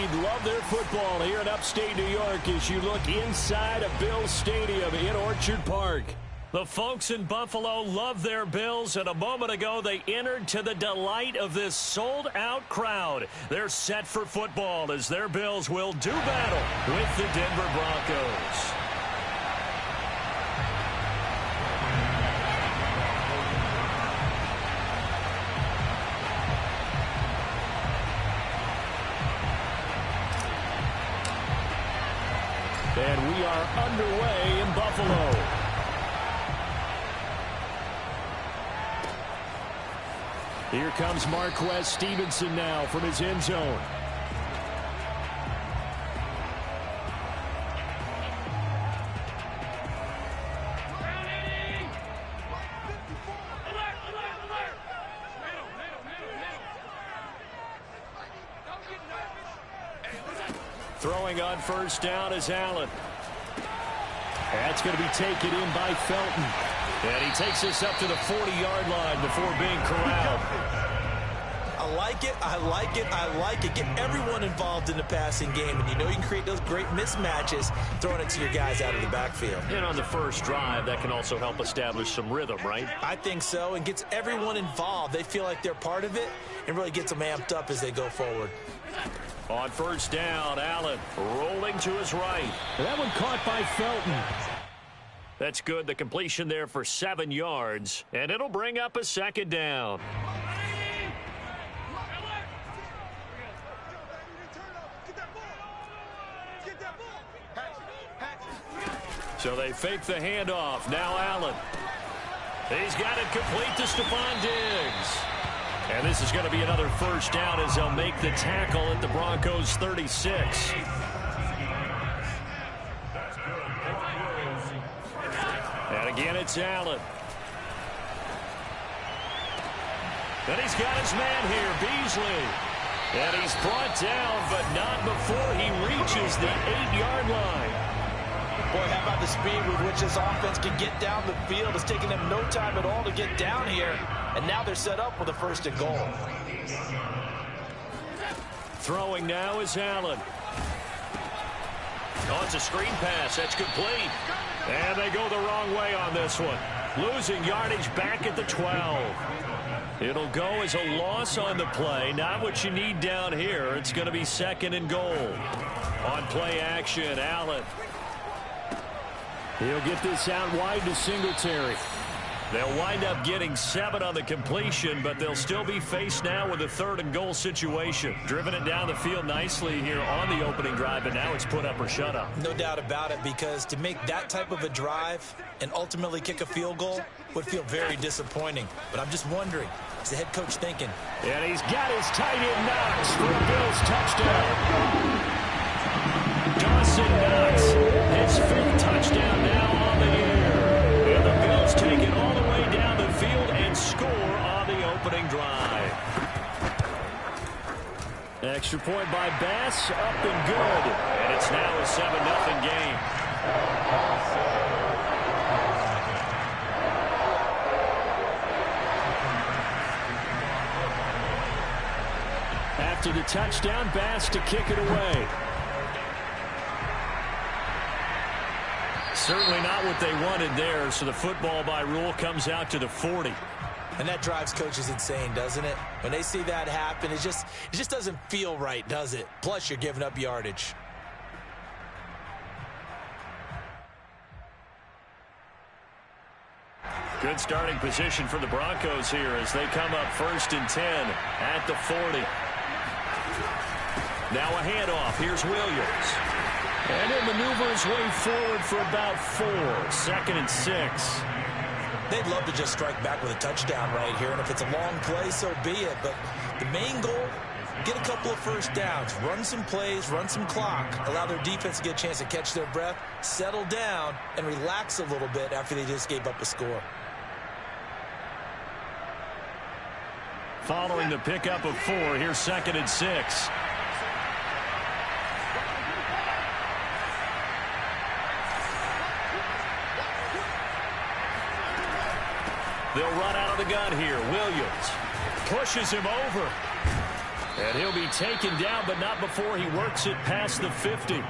indeed love their football here in upstate New York as you look inside of Bills Stadium in Orchard Park. The folks in Buffalo love their Bills, and a moment ago they entered to the delight of this sold-out crowd. They're set for football as their Bills will do battle with the Denver Broncos. And we are underway in Buffalo. Here comes Marquez Stevenson now from his end zone. Throwing on first down is Allen. That's going to be taken in by Felton. And he takes us up to the 40-yard line before being corralled. I like it, I like it, I like it. Get everyone involved in the passing game, and you know you can create those great mismatches throwing it to your guys out of the backfield. And on the first drive, that can also help establish some rhythm, right? I think so, and gets everyone involved. They feel like they're part of it and really gets them amped up as they go forward. On first down, Allen rolling to his right. That one caught by Felton. That's good. The completion there for 7 yards, and it'll bring up a second down. So they fake the handoff. Now Allen. He's got it complete to Stephon Diggs. And this is going to be another first down as they'll make the tackle at the Broncos' 36. And again, it's Allen. And he's got his man here, Beasley. And he's brought down, but not before he reaches the 8-yard line. Boy, how about the speed with which this offense can get down the field? It's taking them no time at all to get down here. And now they're set up with a first and goal. Throwing now is Allen. Oh, it's a screen pass. That's complete. And they go the wrong way on this one. Losing yardage back at the 12. It'll go as a loss on the play. Not what you need down here. It's going to be second and goal. On play action, Allen. He'll get this out wide to Singletary. They'll wind up getting 7 on the completion, but they'll still be faced now with a third and goal situation. Driven it down the field nicely here on the opening drive, and now it's put up or shut up. No doubt about it, because to make that type of a drive and ultimately kick a field goal would feel very disappointing. But I'm just wondering, is the head coach thinking? And he's got his tight end Knox for a Bills touchdown. Dawson Knox, his 5th touchdown now on the year. And the Bills take it all the way down the field and score on the opening drive. Extra point by Bass, up and good. And it's now a 7-0 game. After the touchdown, Bass to kick it away. Certainly not what they wanted there, so the football by rule comes out to the 40. And that drives coaches insane, doesn't it? When they see that happen, it just doesn't feel right, does it? Plus, you're giving up yardage. Good starting position for the Broncos here as they come up 1st and 10 at the 40. Now a handoff. Here's Williams. And he'll maneuver his way forward for about 4. 2nd and 6. They'd love to just strike back with a touchdown right here, and if it's a long play, so be it. But the main goal, get a couple of first downs, run some plays, run some clock, allow their defense to get a chance to catch their breath, settle down, and relax a little bit after they just gave up a score. Following the pickup of 4, here's 2nd and 6. They'll run out of the gun here. Williams pushes him over. And he'll be taken down, but not before he works it past the 50.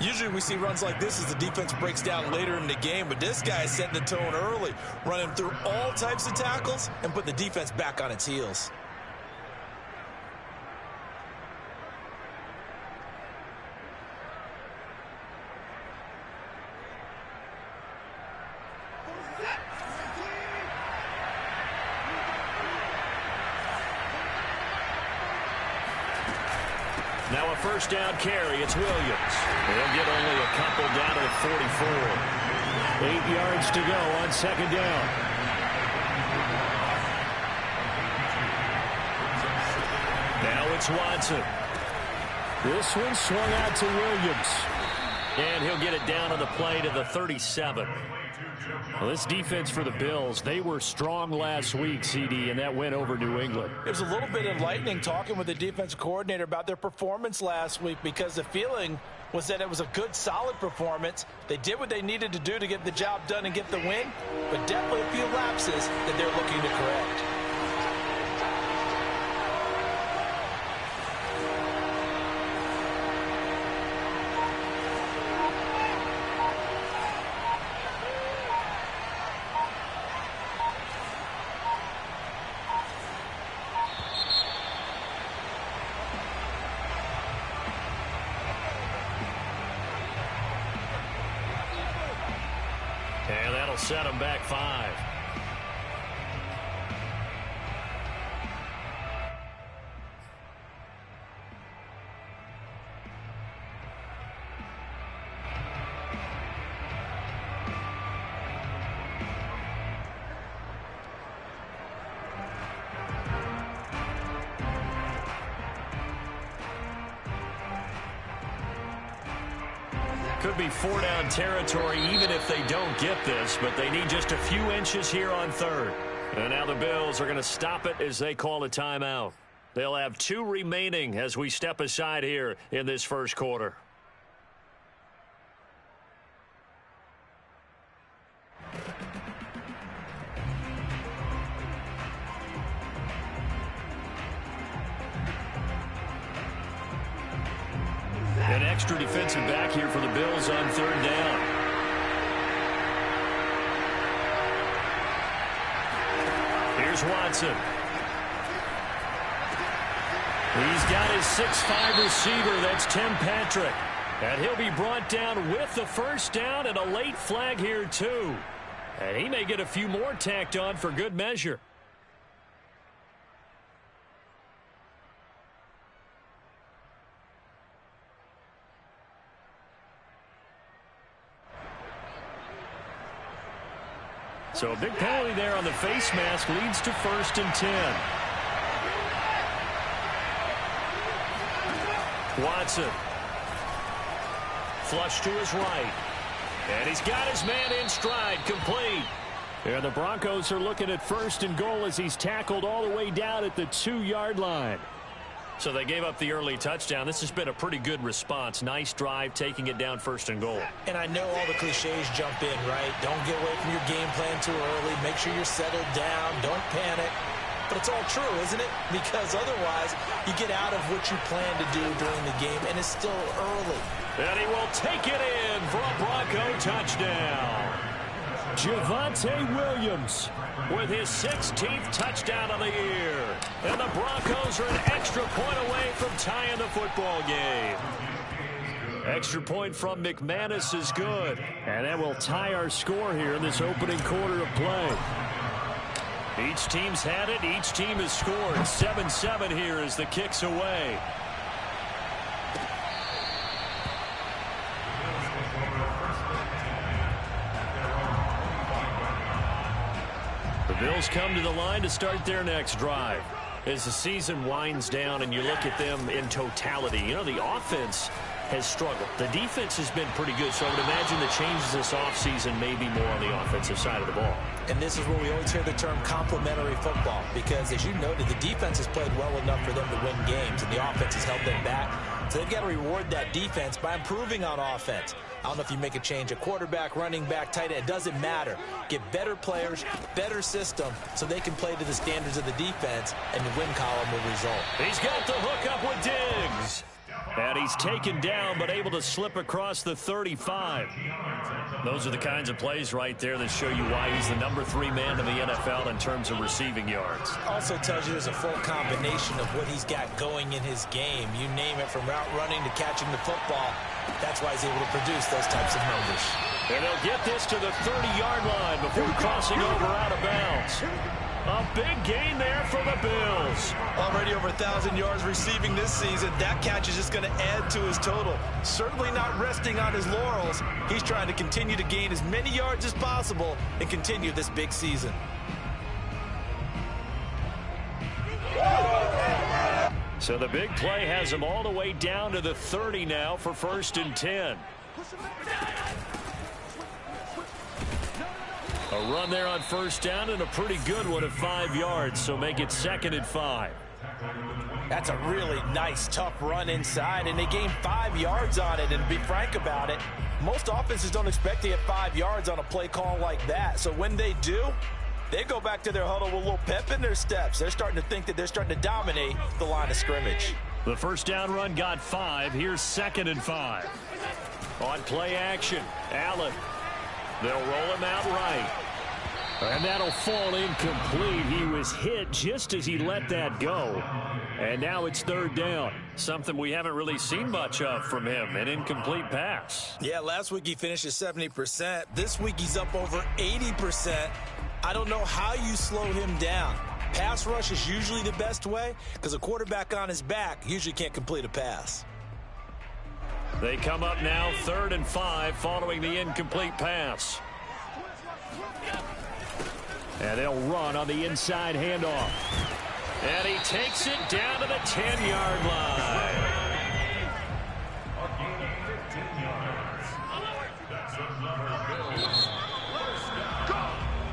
Usually we see runs like this as the defense breaks down later in the game, but this guy is setting the tone early, running through all types of tackles and put the defense back on its heels. Now a first down carry. It's Williams. They'll get only a couple down to the 44. 8 yards to go on second down. Now it's Watson. This one swung out to Williams. And he'll get it down on the play to the 37. Well, this defense for the Bills, they were strong last week, CD, and that went over New England. It was a little bit enlightening talking with the defensive coordinator about their performance last week, because the feeling was that it was a good, solid performance. They did what they needed to do to get the job done and get the win, but definitely a few lapses that they're looking to correct. And that'll set them back 5. Could be 4-down territory even if they don't get this, but they need just a few inches here on third. And now the Bills are going to stop it as they call a timeout. They'll have 2 remaining as we step aside here in this first quarter. An extra defensive back here for the Bills on third down. Here's Watson. He's got his 6'5" receiver. That's Tim Patrick. And he'll be brought down with the first down and a late flag here, too. And he may get a few more tacked on for good measure. So a big penalty there on the face mask leads to 1st and 10. Watson. Flush to his right. And he's got his man in stride, complete. And the Broncos are looking at 1st and goal as he's tackled all the way down at the 2-yard line. So they gave up the early touchdown. This has been a pretty good response. Nice drive, taking it down 1st and goal. And I know all the cliches jump in, right? Don't get away from your game plan too early. Make sure you're settled down. Don't panic. But it's all true, isn't it? Because otherwise, you get out of what you plan to do during the game, and it's still early. And he will take it in for a Bronco touchdown. Javonte Williams with his 16th touchdown of the year. And the Broncos are an extra point away from tying the football game. Extra point from McManus is good. And that will tie our score here in this opening quarter of play. Each team's had it. Each team has scored. 7-7 here as the kick's away. The Bills come to the line to start their next drive. As the season winds down and you look at them in totality, you know, the offense has struggled. The defense has been pretty good, so I would imagine the changes this offseason may be more on the offensive side of the ball. And this is where we always hear the term complementary football, because as you noted, the defense has played well enough for them to win games, and the offense has held them back. So they've got to reward that defense by improving on offense. I don't know if you make a change at quarterback, running back, tight end. It doesn't matter. Get better players, better system, so they can play to the standards of the defense, and the win column will result. He's got the hook up with Diggs. And he's taken down, but able to slip across the 35. Those are the kinds of plays right there that show you why he's the #3 man in the NFL in terms of receiving yards. Also tells you there's a full combination of what he's got going in his game. You name it, from route running to catching the football. That's why he's able to produce those types of numbers. And they'll get this to the 30-yard line before crossing over out of bounds. A big gain there for the Bills. Already over 1,000 yards receiving this season. That catch is just going to add to his total. Certainly not resting on his laurels. He's trying to continue to gain as many yards as possible and continue this big season. So the big play has him all the way down to the 30 now for 1st and 10. A run there on 1st down, and a pretty good one at 5 yards, so make it 2nd and 5. That's a really nice, tough run inside, and they gained 5 yards on it. And to be frank about it, most offenses don't expect to get 5 yards on a play call like that. So when they do, they go back to their huddle with a little pep in their steps. They're starting to think that they're starting to dominate the line of scrimmage. The 1st down run got 5. Here's 2nd and 5. On play action, Allen. They'll roll him out right. And that'll fall incomplete. He was hit just as he let that go. And now it's 3rd down. Something we haven't really seen much of from him, an incomplete pass. Yeah, last week he finished at 70%. This week he's up over 80%. I don't know how you slow him down. Pass rush is usually the best way, because a quarterback on his back usually can't complete a pass. They come up now 3rd and 5 following the incomplete pass. And they'll run on the inside handoff. And he takes it down to the 10-yard line.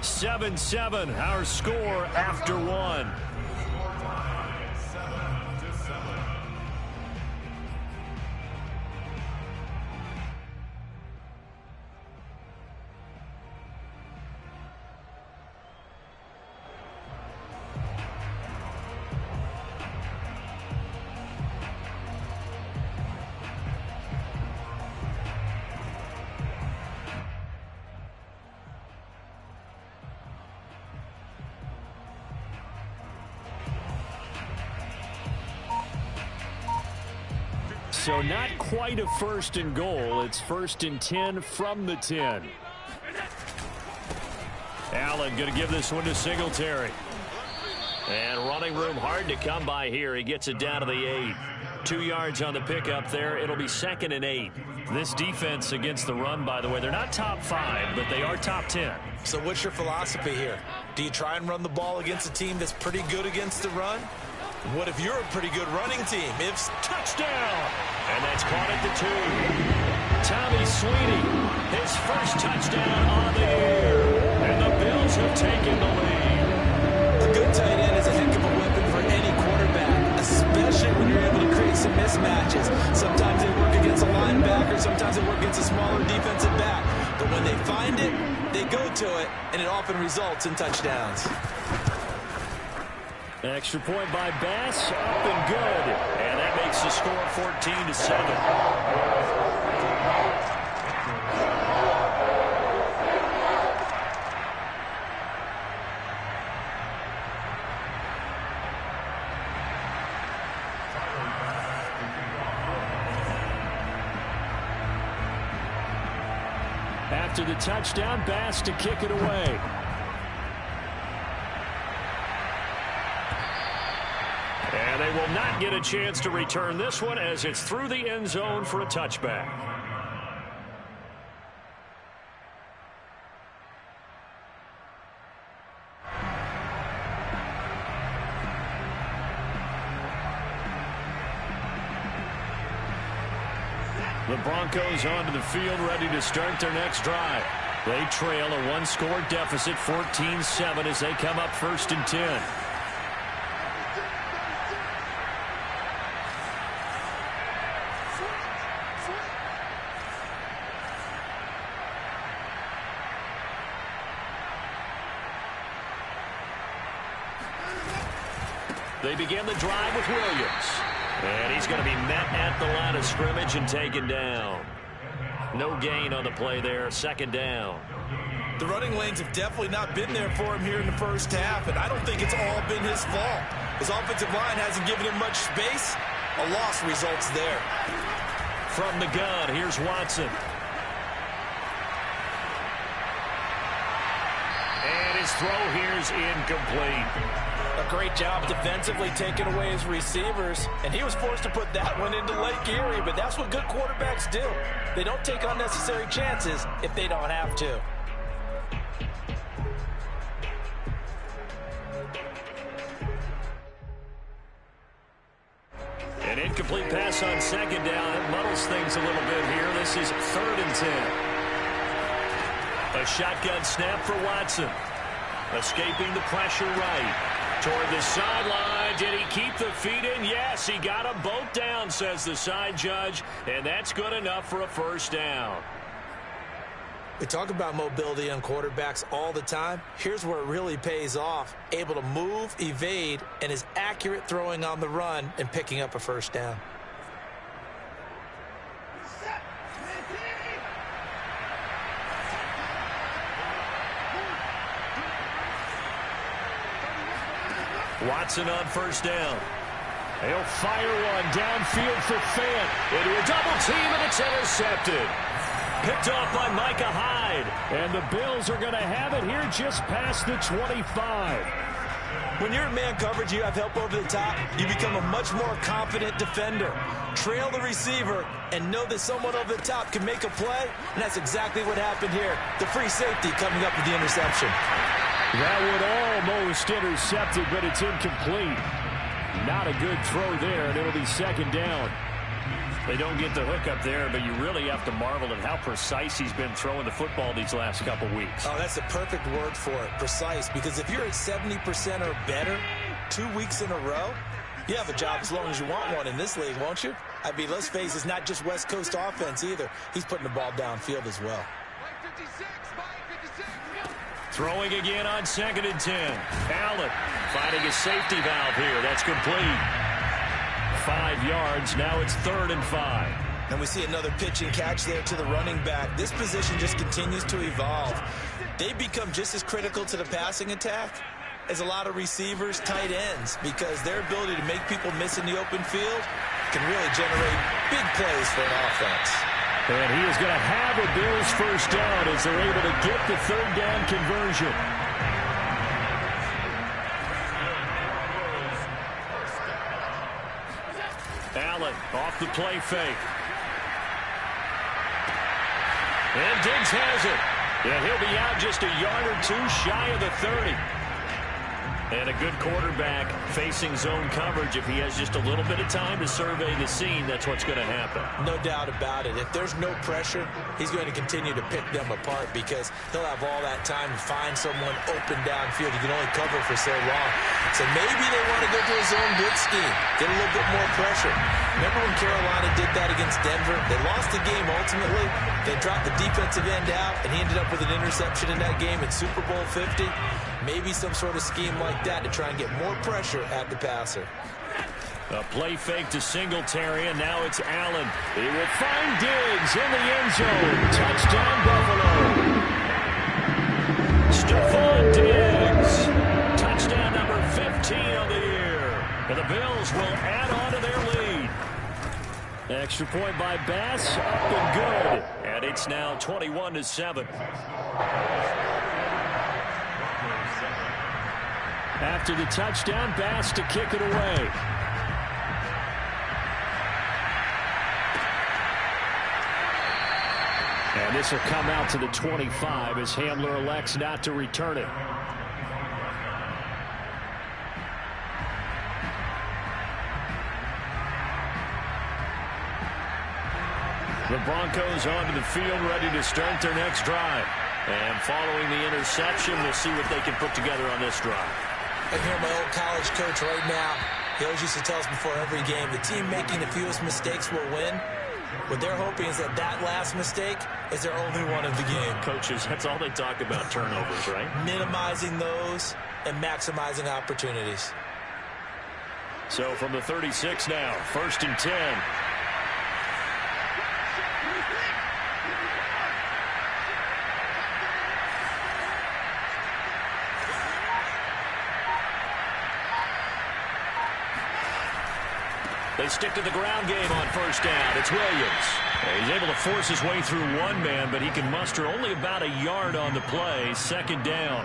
7-7, our score after 1. So not quite a 1st and goal. It's 1st and 10 from the 10. Allen going to give this one to Singletary. And running room hard to come by here. He gets it down to the 8. 2 yards on the pickup there. It'll be 2nd and 8. This defense against the run, by the way, they're not top 5, but they are top 10. So what's your philosophy here? Do you try and run the ball against a team that's pretty good against the run? What if you're a pretty good running team? If touchdown! And that's caught at the 2. Tommy Sweeney, his first touchdown on the year. And the Bills have taken the lead. A good tight end is a heck of a weapon for any quarterback, especially when you're able to create some mismatches. Sometimes they work against a linebacker, sometimes they work against a smaller defensive back. But when they find it, they go to it, and it often results in touchdowns. Extra point by Bass, up and good. And that makes the score 14-7. After the touchdown, Bass to kick it away. And they will not get a chance to return this one as it's through the end zone for a touchback. The Broncos onto the field, ready to start their next drive. They trail a one-score deficit, 14-7, as they come up 1st and 10. They begin the drive with Williams. And he's going to be met at the line of scrimmage and taken down. No gain on the play there, 2nd down. The running lanes have definitely not been there for him here in the first half, and I don't think it's all been his fault. His offensive line hasn't given him much space. A loss results there. From the gun, here's Watson. And his throw here's incomplete. A great job defensively taking away his receivers, and he was forced to put that one into Lake Erie, but that's what good quarterbacks do. They don't take unnecessary chances if they don't have to. An incomplete pass on 2nd down. It muddles things a little bit here. This is 3rd and 10. A shotgun snap for Watson. Escaping the pressure right. Toward the sideline. Did he keep the feet in? Yes, he got them both down, says the side judge. And that's good enough for a 1st down. We talk about mobility on quarterbacks all the time. Here's where it really pays off. Able to move, evade, and is accurate throwing on the run and picking up a 1st down. Watson on 1st down. He'll fire one downfield for Fant. Into a double team, and it's intercepted. Picked off by Micah Hyde. And the Bills are going to have it here just past the 25. When you're in man coverage, you have help over the top, you become a much more confident defender. Trail the receiver and know that someone over the top can make a play, and that's exactly what happened here. The free safety coming up with the interception. That would almost intercept it, but it's incomplete. Not a good throw there, and it'll be 2nd down. They don't get the hook up there, but you really have to marvel at how precise he's been throwing the football these last couple weeks. Oh, that's the perfect word for it, precise, because if you're at 70% or better 2 weeks in a row, you have a job as long as you want one in this league, won't you? I mean, let's face it, it's not just West Coast offense either. He's putting the ball downfield as well. Throwing again on 2nd and 10. Allen finding a safety valve here. That's complete. 5 yards. Now it's 3rd and 5. And we see another pitch and catch there to the running back. This position just continues to evolve. They become just as critical to the passing attack as a lot of receivers, tight ends, because their ability to make people miss in the open field can really generate big plays for an offense. And he is going to have a Bills 1st down as they're able to get the 3rd down conversion. Allen off the play fake. And Diggs has it. And he'll be out just a yard or 2 shy of the 30. And a good quarterback facing zone coverage. If he has just a little bit of time to survey the scene, that's what's going to happen. No doubt about it. If there's no pressure, he's going to continue to pick them apart because he'll have all that time to find someone open downfield. You can only cover for so long. So maybe they want to go to a zone blitz scheme, get a little bit more pressure. Remember when Carolina did that against Denver? They lost the game ultimately. They dropped the defensive end out, and he ended up with an interception in that game in Super Bowl 50. Maybe some sort of scheme like that to try and get more pressure at the passer. A play fake to Singletary, and now it's Allen. He will find Diggs in the end zone. Touchdown, Buffalo. Stephon Diggs. Touchdown number 15 of the year. And the Bills will add on to their lead. Extra point by Bass, up and good. And it's now 21-7. After the touchdown, Bass to kick it away. And this will come out to the 25 as Hamler elects not to return it. The Broncos onto the field, ready to start their next drive. And following the interception, we'll see what they can put together on this drive. I hear my old college coach right now. He always used to tell us before every game, the team making the fewest mistakes will win. What they're hoping is that that last mistake is their only one of the game. Coaches, that's all they talk about, turnovers, right? Minimizing those and maximizing opportunities. So from the 36 now, 1st and 10. They stick to the ground game on 1st down. It's Williams. He's able to force his way through one man, but he can muster only about a yard on the play. 2nd down.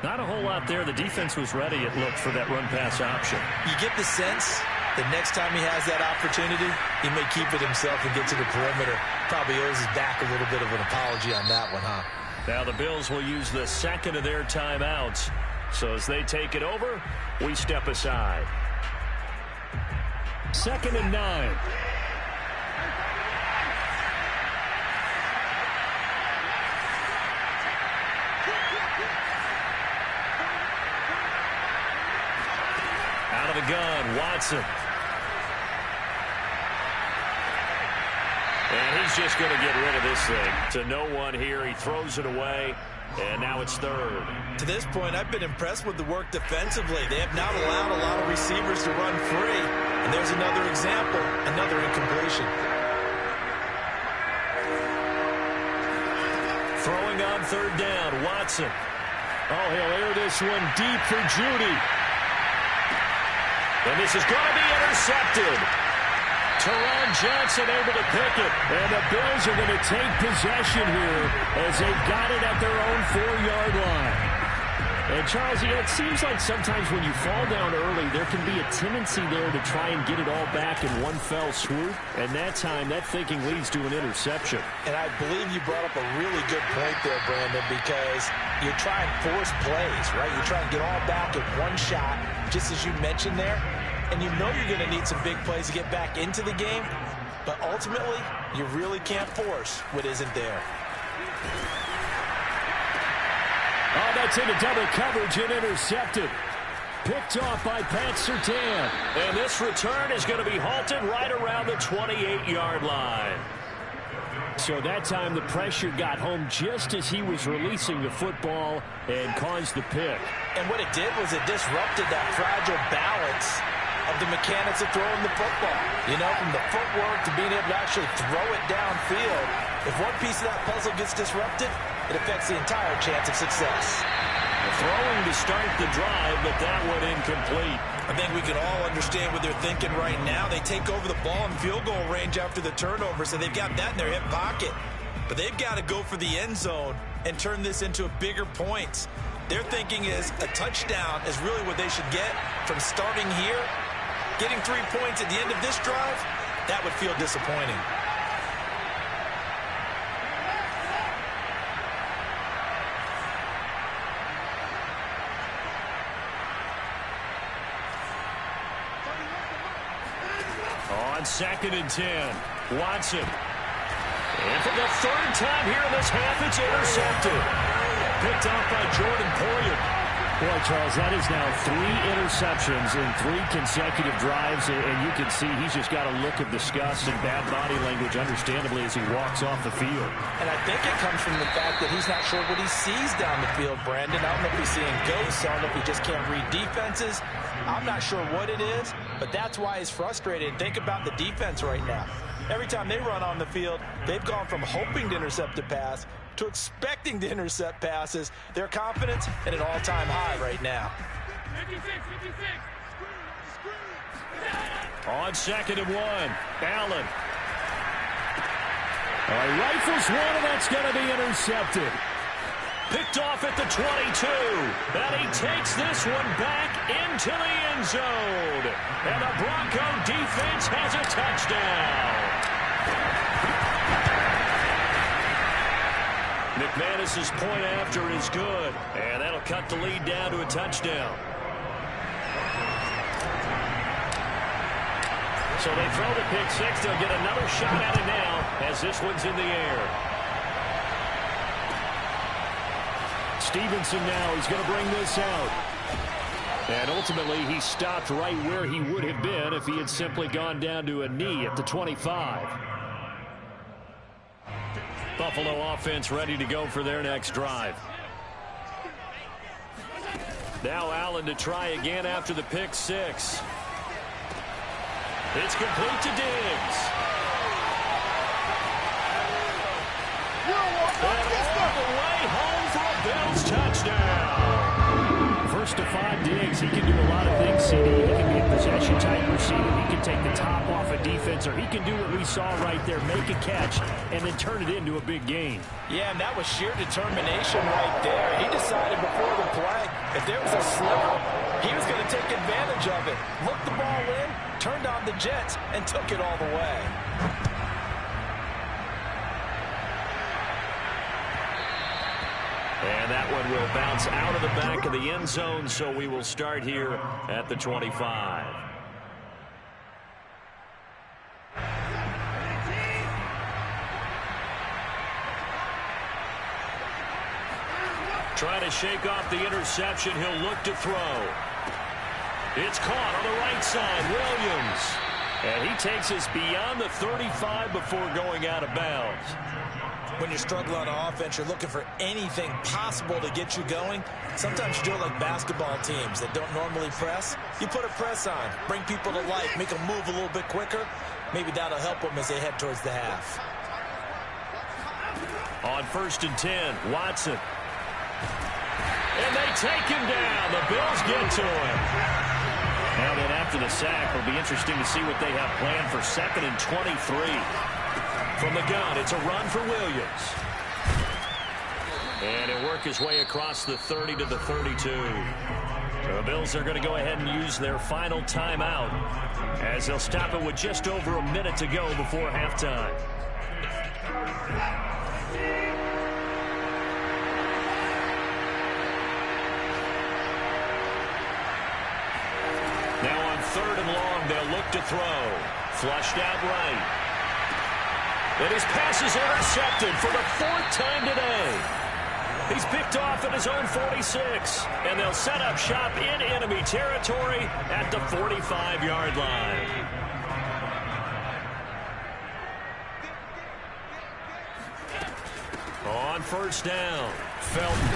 Not a whole lot there. The defense was ready, it looked, for that run-pass option. You get the sense that next time he has that opportunity, he may keep it himself and get to the perimeter. Probably owes his back a little bit of an apology on that one, huh? Now the Bills will use the second of their timeouts. So as they take it over, we step aside. 2nd and 9. Out of the gun, Watson. And he's just going to get rid of this thing. To no one here. He throws it away. And now it's 3rd. To this point, I've been impressed with the work defensively. They have not allowed a lot of receivers to run free. And there's another example, another incompletion. Throwing on 3rd down, Watson. Oh, he'll air this one deep for Judy. And this is going to be intercepted. Teron Johnson able to pick it. And the Bills are going to take possession here as they've got it at their own 4-yard line. And, Charles, it seems like sometimes when you fall down early, there can be a tendency there to try and get it all back in one fell swoop. And that time, that thinking leads to an interception. And I believe you brought up a really good point there, Brandon, because you try and force plays, right? You try and get all back in one shot, just as you mentioned there. And you know you're going to need some big plays to get back into the game. But ultimately, you really can't force what isn't there. Oh, that's into double coverage and intercepted. Picked off by Pat Surtain. And this return is going to be halted right around the 28-yard line. So that time the pressure got home just as he was releasing the football and caused the pick. And what it did was it disrupted that fragile balance of the mechanics of throwing the football. You know, from the footwork to being able to actually throw it downfield. If one piece of that puzzle gets disrupted, it affects the entire chance of success. Throwing to start the drive, but that one incomplete. I think we can all understand what they're thinking right now. They take over the ball in field goal range after the turnover, so they've got that in their hip pocket. But they've got to go for the end zone and turn this into a bigger points. Their thinking is a touchdown is really what they should get from starting here. Getting 3 points at the end of this drive, that would feel disappointing. On 2nd and 10, Watson. And for the 3rd time here in this half, it's intercepted. Picked off by Jordan Poyer. Boy, Charles, that is now 3 interceptions in 3 consecutive drives, and you can see he's just got a look of disgust and bad body language, understandably, as he walks off the field. And I think it comes from the fact that he's not sure what he sees down the field, Brandon. I don't know if he's seeing ghosts. I don't know if he just can't read defenses. I'm not sure what it is, but that's why he's frustrated. Think about the defense right now. Every time they run on the field, they've gone from hoping to intercept a pass to expecting to intercept passes. Their confidence at an all-time high right now. 56. On 2nd and 1, Allen. Rifles one, and that's going to be intercepted. Picked off at the 22. And he takes this one back into the end zone. And the Bronco defense has a touchdown. McManus's point after is good. And that'll cut the lead down to a touchdown. So they throw the pick six. They'll get another shot at it now. as this one's in the air. Stevenson now, he's going to bring this out. And ultimately, he stopped right where he would have been if he had simply gone down to a knee at the 25. Buffalo offense ready to go for their next drive. Now Allen to try again after the pick six. It's complete to Diggs. And all the way home for a Bills touchdown. First to 5, Diggs. He can do a lot of things, CD. He can be a possession-type receiver. He can take the top off a defense, or he can do what we saw right there, make a catch, and then turn it into a big gain. Yeah, and that was sheer determination right there. He decided before the play, if there was a sliver, he was going to take advantage of it. Looked the ball in, turned on the Jets, and took it all the way. And that one will bounce out of the back of the end zone, so we will start here at the 25. Trying to shake off the interception. He'll look to throw. It's caught on the right side. Williams. And he takes us beyond the 35 before going out of bounds. When you're struggling on offense, you're looking for anything possible to get you going. Sometimes you do it like basketball teams that don't normally press. You put a press on, bring people to life, make them move a little bit quicker. Maybe that'll help them as they head towards the half. On 1st and 10, Watson. And they take him down. The Bills get to him. Now then, after the sack, it'll be interesting to see what they have planned for 2nd and 23. From the gun, it's a run for Williams. And he'll work his way across the 30 to the 32. The Bills are going to go ahead and use their final timeout as they'll stop it with just over a minute to go before halftime. Now on 3rd and long, they'll look to throw. Flushed out right. And his pass is intercepted for the 4th time today. He's picked off at his own 46. And they'll set up shop in enemy territory at the 45-yard line. On 1st down, Felton.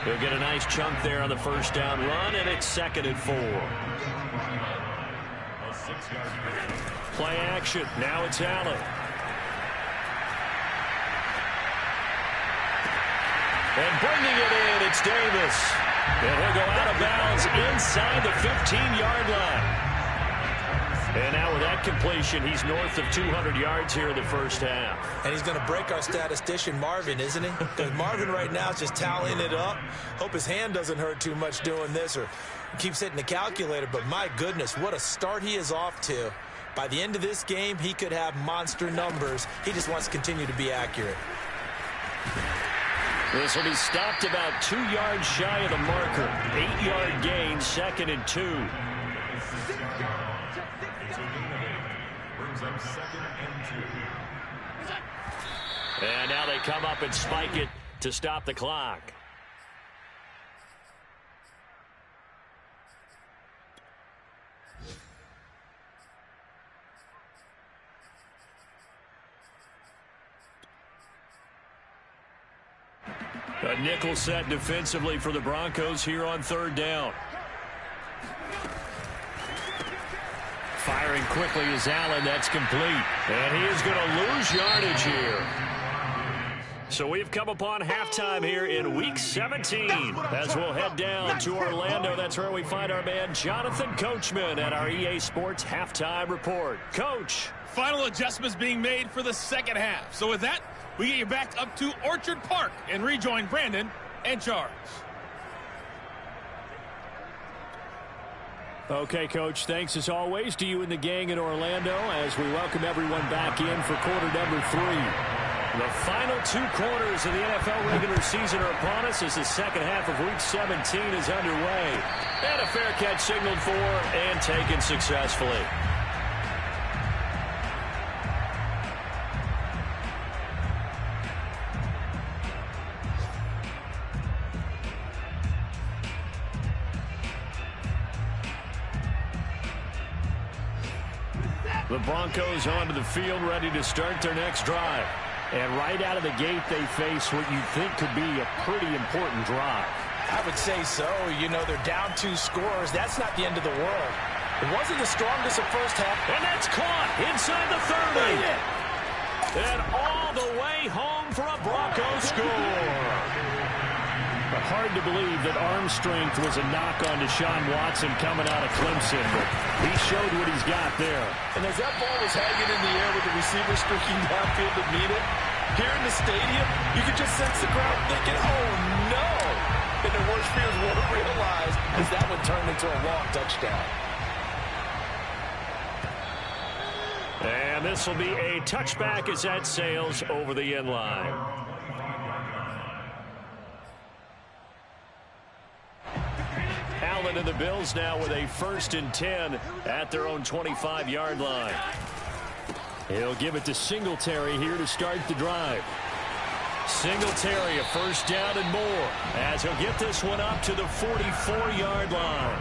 He'll get a nice chunk there on the 1st down run, and it's 2nd and 4. Play action. Now it's Allen. And bringing it in, it's Davis. And he'll go out of bounds inside the 15-yard line. And now with that completion, he's north of 200 yards here in the 1st half. And he's going to break our statistician Marvin, isn't he? Because Marvin right now is just tallying it up. Hope his hand doesn't hurt too much doing this or keeps hitting the calculator. But my goodness, what a start he is off to. By the end of this game, he could have monster numbers. He just wants to continue to be accurate. This will be stopped about 2 yards shy of the marker. 8-yard gain, 2nd and 2. And now they come up and spike it to stop the clock. A nickel set defensively for the Broncos here on 3rd down. Firing quickly is Allen. That's complete. And he is going to lose yardage here. So we've come upon halftime here in Week 17 as we'll head down to Orlando. That's where we find our man Jonathan Coachman at our EA Sports Halftime Report. Coach. Final adjustments being made for the 2nd half. So with that, we get you back up to Orchard Park and rejoin Brandon and Charles. Okay, Coach, thanks as always to you and the gang in Orlando as we welcome everyone back in for quarter number 3. The final 2 quarters of the NFL regular season are upon us as the 2nd half of Week 17 is underway. And a fair catch signaled for and taken successfully. The Broncos onto the field, ready to start their next drive. And right out of the gate, they face what you think could be a pretty important drive. I would say so. You know, they're down 2 scores. That's not the end of the world. It wasn't the strongest of first half. And that's caught inside the 30. And all the way home for a Broncos score. But hard to believe that arm strength was a knock on Deshaun Watson coming out of Clemson, but he showed what he's got there. And as that ball was hanging in the air with the receiver streaking downfield to meet it, here in the stadium, you could just sense the crowd thinking, oh, no. And their worst fears weren't realized as that one turned into a long touchdown. And this will be a touchback as that sails over the end line. Allen and the Bills now with a 1st and 10 at their own 25-yard line. He'll give it to Singletary here to start the drive. Singletary, a 1st down and more, as he'll get this one up to the 44-yard line.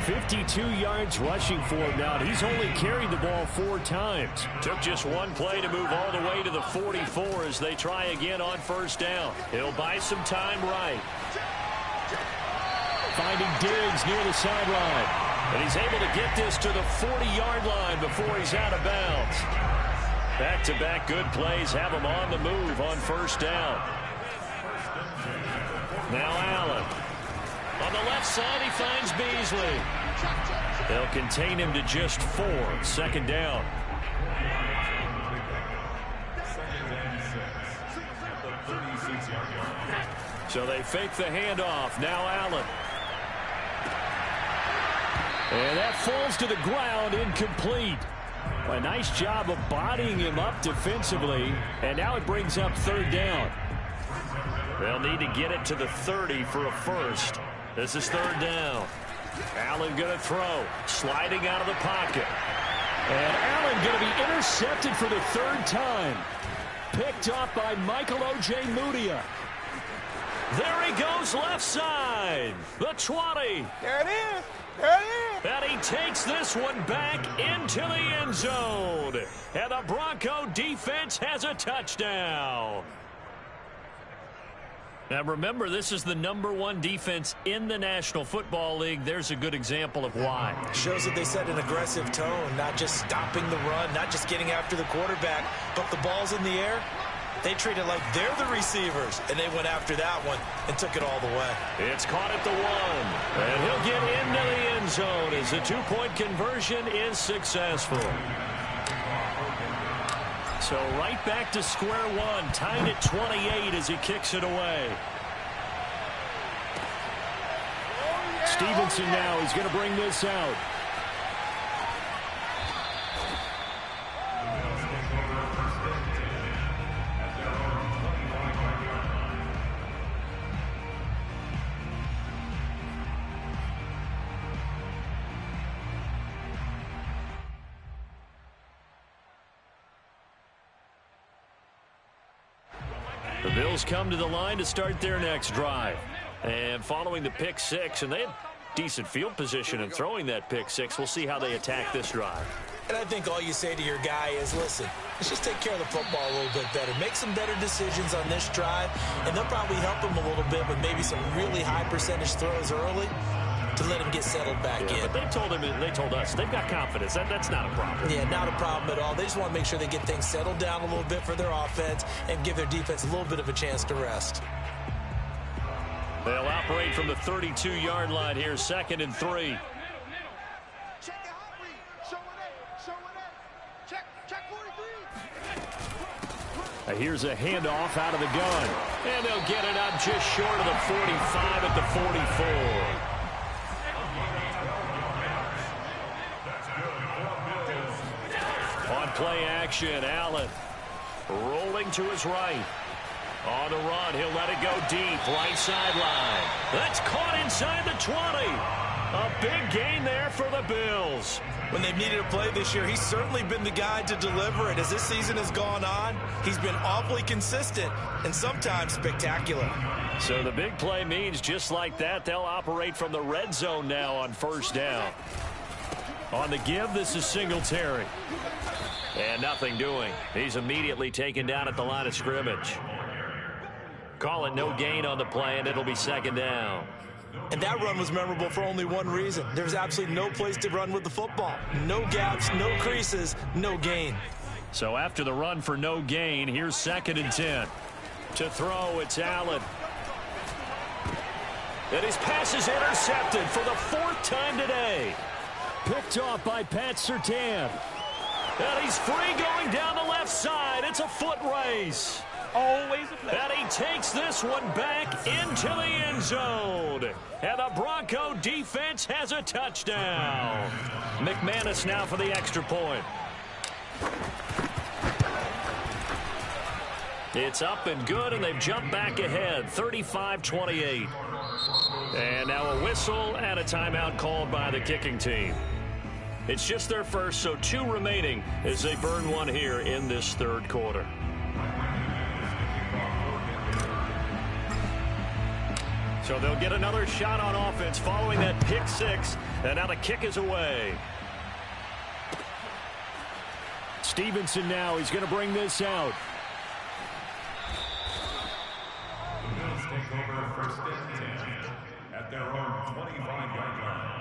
52 yards rushing for him now. He's only carried the ball 4 times. Took just one play to move all the way to the 44 as they try again on 1st down. He'll buy some time right. Finding Diggs near the sideline. And he's able to get this to the 40-yard line before he's out of bounds. Back-to-back good plays have him on the move on 1st down. Now Allen. On the left side, he finds Beasley. They'll contain him to just 4. 2nd down. So they fake the handoff. Now Allen. And that falls to the ground, incomplete. A nice job of bodying him up defensively. And now it brings up 3rd down. They'll need to get it to the 30 for a 1st. This is 3rd down. Allen going to throw. Sliding out of the pocket. And Allen going to be intercepted for the 3rd time. Picked up by Michael O.J. Mudia. There he goes left side. The 20. There it is. There it is. And he takes this one back into the end zone. And the Bronco defense has a touchdown. Now remember, this is the #1 defense in the National Football League. There's a good example of why. Shows that they set an aggressive tone, not just stopping the run, not just getting after the quarterback, but the ball's in the air. They treat it like they're the receivers, and they went after that one and took it all the way. It's caught at the 1, and he'll get into the end zone as the 2-point conversion is successful. So right back to square one, tied at 28 as he kicks it away. Stevenson now is going to bring this out. The Bills come to the line to start their next drive. And following the pick 6, and they had decent field position in throwing that pick 6. We'll see how they attack this drive. And I think all you say to your guy is, listen, let's just take care of the football a little bit better. Make some better decisions on this drive, and they'll probably help him a little bit with maybe some really high percentage throws early to let him get settled back in. But they told us they've got confidence. That's not a problem. Yeah, not a problem at all. They just want to make sure they get things settled down a little bit for their offense and give their defense a little bit of a chance to rest. They'll operate from the 32-yard line here, 2nd and 3. Here's a handoff out of the gun. And they'll get it up just short of the 45 at the 44. On play action, Allen rolling to his right. On the run, he'll let it go deep, right sideline. That's caught inside the 20. A big gain there for the Bills. When they've needed a play this year, he's certainly been the guy to deliver it. As this season has gone on, he's been awfully consistent and sometimes spectacular. So the big play means just like that, they'll operate from the red zone now on 1st down. On the give, this is Singletary. And nothing doing. He's immediately taken down at the line of scrimmage. Call it no gain on the play, and it'll be second down. And that run was memorable for only one reason. There's absolutely no place to run with the football. No gaps, no creases, no gain. So after the run for no gain, here's 2nd and 10. To throw, it's Allen. And his pass is intercepted for the 4th time today. Picked off by Pat Surtain. And he's free going down the left side. It's a foot race. Always a play. And he takes this one back into the end zone. And the Bronco defense has a touchdown. McManus now for the extra point. It's up and good, and they've jumped back ahead, 35-28. And now a whistle and a timeout called by the kicking team. It's just their first, so 2 remaining as they burn one here in this 3rd quarter. So they'll get another shot on offense following that pick 6, and now the kick is away. Stevenson now, he's going to bring this out. Bills take over 1st and 10 at their own 25-yard line.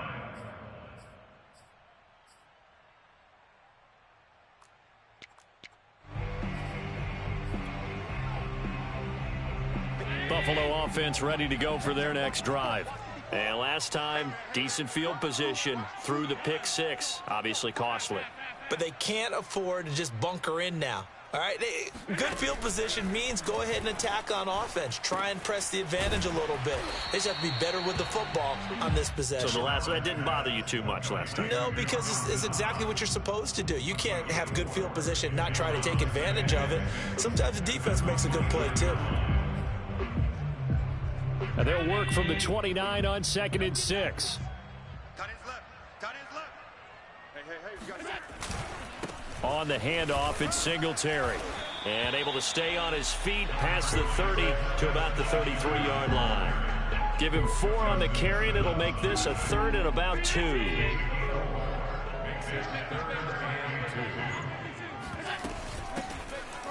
Buffalo offense ready to go for their next drive. And last time, decent field position through the pick 6. Obviously costly. But they can't afford to just bunker in now. All right, good field position means go ahead and attack on offense. Try and press the advantage a little bit. They just have to be better with the football on this possession. So that didn't bother you too much last time? No, because it's exactly what you're supposed to do. You can't have good field position and not try to take advantage of it. Sometimes the defense makes a good play, too. And they'll work from the 29 on 2nd and 6. Cut his left. Cut his left. Hey, we got that. On the handoff, it's Singletary. And able to stay on his feet past the 30 to about the 33-yard line. Give him 4 on the carry, and it'll make this a 3rd and about 2.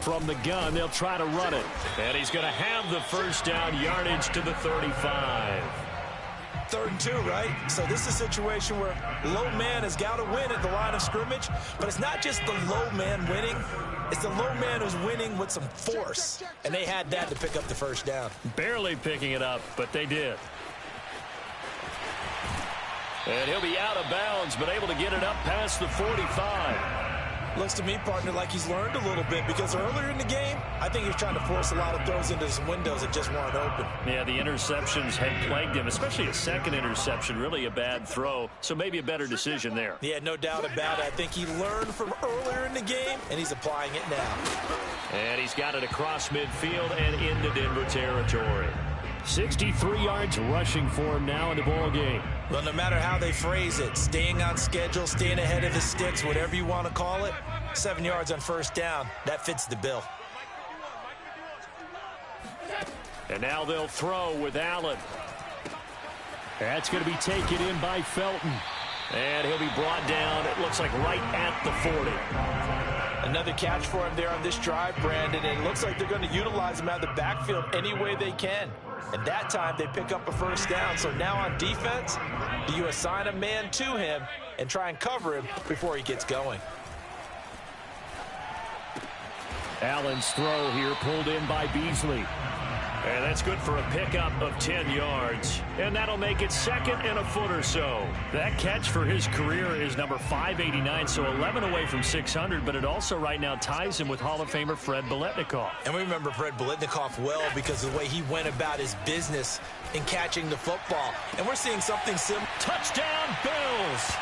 From the gun, they'll try to run it. And he's going to have the first down, yardage to the 35. 3rd and 2, right? So this is a situation where low man has got to win at the line of scrimmage, but it's not just the low man winning. It's the low man who's winning with some force, and they had that to pick up the first down. Barely picking it up, but they did. And he'll be out of bounds, but able to get it up past the 45. Looks to me, partner, like he's learned a little bit, because earlier in the game, I think he was trying to force a lot of throws into some windows that just weren't open. Yeah, the interceptions had plagued him, especially a second interception, really a bad throw, so maybe a better decision there. Yeah, no doubt about it. I think he learned from earlier in the game, and he's applying it now. And he's got it across midfield and into Denver territory. 63 yards rushing for him now in the ball game. Well, no matter how they phrase it, staying on schedule, staying ahead of his sticks, whatever you want to call it, 7 yards on first down, that fits the bill. And now they'll throw with Allen. That's going to be taken in by Felton. And he'll be brought down, it looks like right at the 40. Another catch for him there on this drive, Brandon, and it looks like they're going to utilize him out of the backfield any way they can. And that time they pick up a first down. So now on defense, do you assign a man to him and try and cover him before he gets going? Allen's throw here pulled in by Beasley. And that's good for a pickup of 10 yards. And that'll make it 2nd and a foot or so. That catch for his career is number 589, so 11 away from 600, but it also right now ties him with Hall of Famer Fred Biletnikoff. And we remember Fred Biletnikoff well because of the way he went about his business in catching the football. And we're seeing something similar. Touchdown, Bills!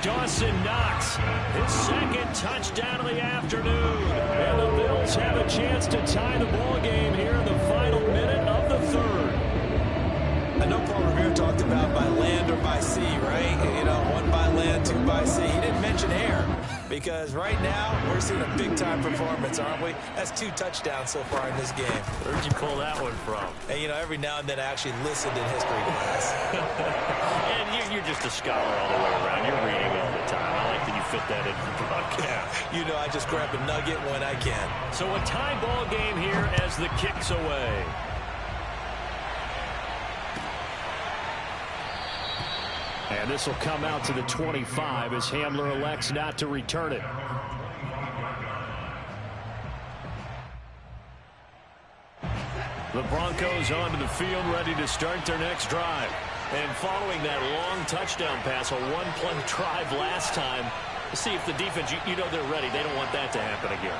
Dawson Knox, his 2nd touchdown of the afternoon. And the Bills have a chance to tie the ball game here in the final minute of the 3rd. I know Paul Revere talked about by land or by sea, right? You know, 1 by land, 2 by sea. He didn't mention air because right now we're seeing a big-time performance, aren't we? That's 2 touchdowns so far in this game. Where'd you pull that one from? And, you know, every now and then I actually listened in history class. And you're just a scholar all the way around. You're reading all the time. I like that you fit that in the broadcast. You know, I just grab a nugget when I can. So a tie ball game here as the kick's away. And this will come out to the 25 as Hamler elects not to return it. The Broncos onto the field, ready to start their next drive. And following that long touchdown pass, a one-play drive last time, see if the defense, you know they're ready. They don't want that to happen again.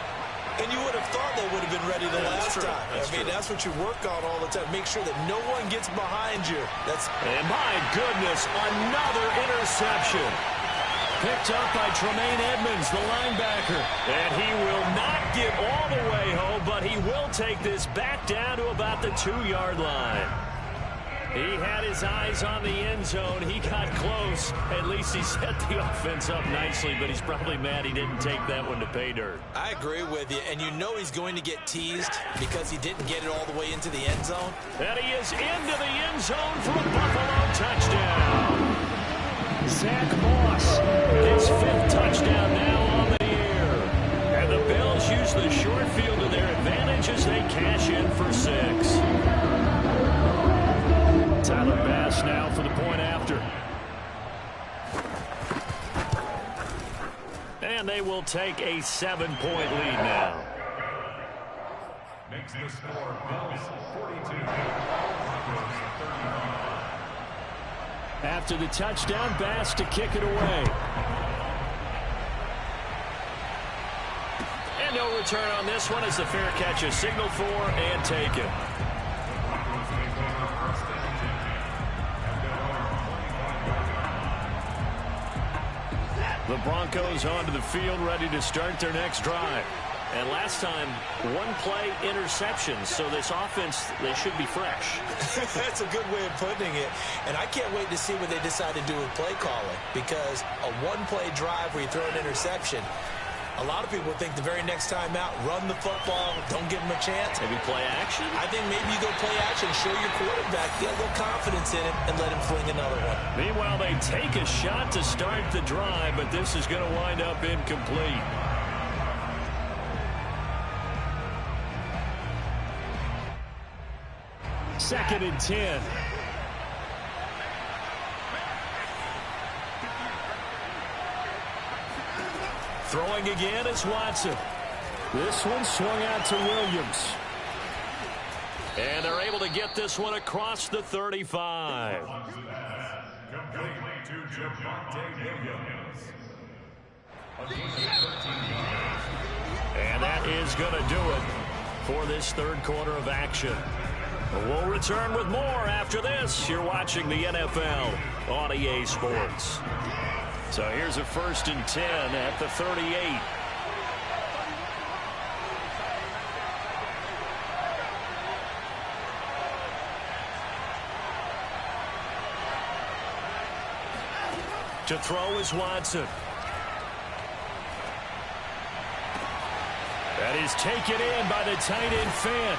And you would have thought they would have been ready the last time. That's what you work on all the time. Make sure that no one gets behind you. And my goodness, another interception. Picked up by Tremaine Edmonds, the linebacker. And he will not get all the way home, but he will take this back down to about the 2-yard line. He had his eyes on the end zone. He got close. At least he set the offense up nicely, but he's probably mad he didn't take that one to pay dirt. I agree with you, and you know he's going to get teased because he didn't get it all the way into the end zone. And he is into the end zone for a Buffalo touchdown. Zach Moss, his 5th touchdown now on the year. And the Bills use the short field to their advantage as they cash in for 6. Tyler Bass now for the point after. And they will take a 7-point lead now. Makes the score Bills 42, Broncos 35. After the touchdown, Bass to kick it away. And no return on this one as the fair catch is signaled for and taken. The Broncos onto the field, ready to start their next drive. And last time, one-play interceptions, so this offense, they should be fresh. That's a good way of putting it. And I can't wait to see what they decide to do with play calling, because a one-play drive where you throw an interception, a lot of people think the very next time out, run the football, don't give them a chance. Maybe play action? I think maybe you go play action, show your quarterback, get a little confidence in him, and let him fling another one. Meanwhile, they take a shot to start the drive, but this is going to wind up incomplete. Second and 10. Throwing again is Watson. This one swung out to Williams. And they're able to get this one across the 35. Complete to Javonte Williams. And that is going to do it for this third quarter of action. We'll return with more after this. You're watching the NFL on EA Sports. So here's a 1st and 10 at the 38. To throw is Watson. That is taken in by the tight end Fant.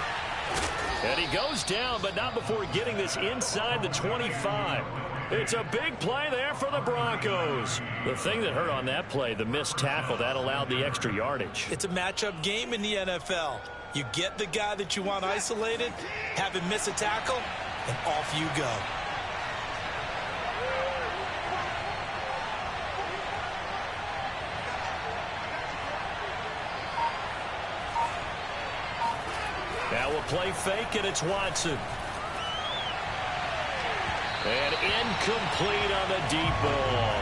And he goes down, but not before getting this inside the 25. It's a big play there for the Broncos. The thing that hurt on that play, the missed tackle, that allowed the extra yardage. It's a matchup game in the NFL. You get the guy that you want isolated, have him miss a tackle, and off you go. Now we'll play fake, and it's Watson. And incomplete on the deep ball.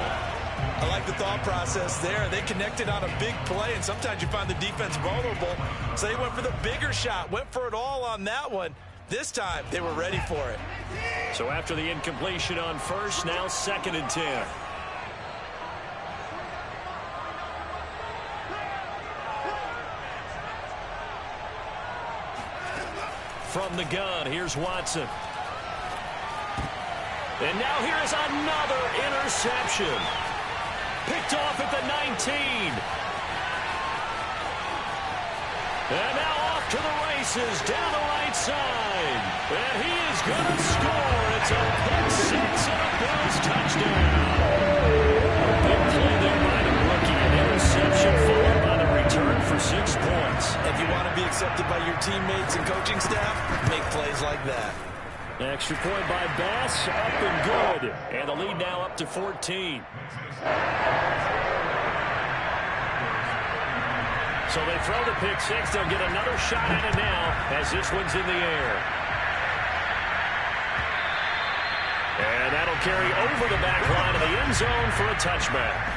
I like the thought process there. They connected on a big play, and sometimes you find the defense vulnerable. So they went for the bigger shot, went for it all on that one. This time, they were ready for it. So after the incompletion on first, now 2nd and 10. From the gun, here's Watson. And now here is another interception. Picked off at the 19. And now off to the races down the right side. And he is going to score. It's a pick 6 and a Bills touchdown. A big play there by the rookie. interception followed by the return for 6 points. If you want to be accepted by your teammates and coaching staff, make plays like that. Extra point by Bass, up and good. And the lead now up to 14. So they throw the pick six. They'll get another shot at it now as this one's in the air. And that'll carry over the back line of the end zone for a touchback.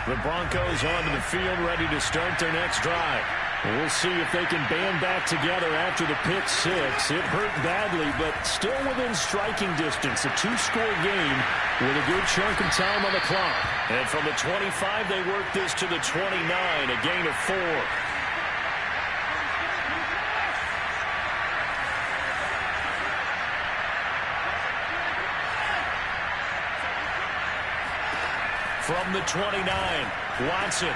The Broncos onto the field, ready to start their next drive. We'll see if they can band back together after the pick six. It hurt badly, but still within striking distance. A 2-score game with a good chunk of time on the clock. And from the 25, they work this to the 29, a gain of 4. From the 29, Watson.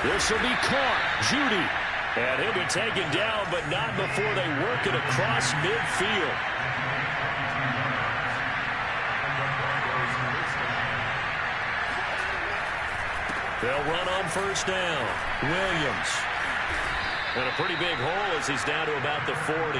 This will be caught. Judy. And he'll be taken down, but not before they work it across midfield. They'll run on first down. Williams. And a pretty big hole as he's down to about the 40.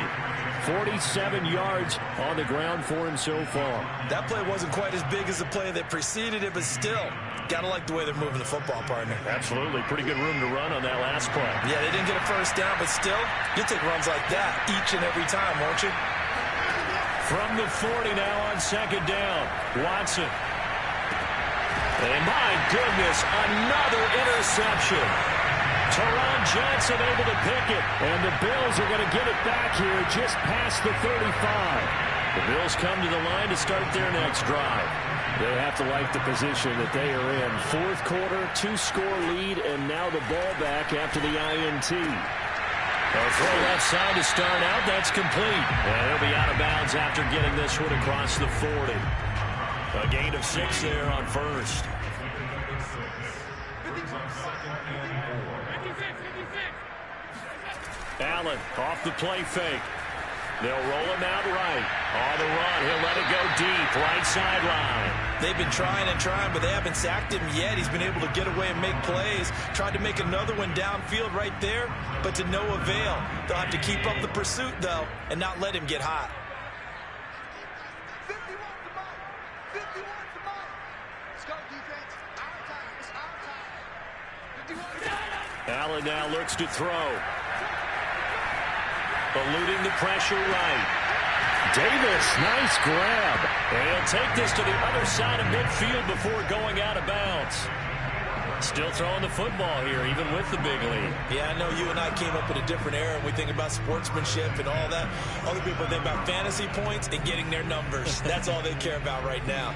47 yards on the ground for him so far. That play wasn't quite as big as the play that preceded it, but still, got to like the way they're moving the football, partner. Absolutely. Pretty good room to run on that last play. Yeah, they didn't get a first down, but still, you'll take runs like that each and every time, won't you? From the 40 now on second down, Watson. And my goodness, another interception. Teron Johnson able to pick it, and the Bills are going to get it back here just past the 35. The Bills come to the line to start their next drive. They have to like the position that they are in. Fourth quarter, 2-score lead, and now the ball back after the INT. A throw left side to start out. That's complete. And he'll be out of bounds after getting this one across the 40. A gain of 6 there on first. Allen off the play fake. They'll roll him out right. On the run, he'll let it go deep, right sideline. They've been trying and trying, but they haven't sacked him yet. He's been able to get away and make plays. Tried to make another one downfield right there, but to no avail. They'll have to keep up the pursuit, though, and not let him get hot. Allen now looks to throw. Eluding the pressure right. Davis, nice grab. And he'll take this to the other side of midfield before going out of bounds. Still throwing the football here, even with the big lead. Yeah, I know you and I came up in a different era, and we think about sportsmanship and all that. Other people think about fantasy points and getting their numbers. That's all they care about right now.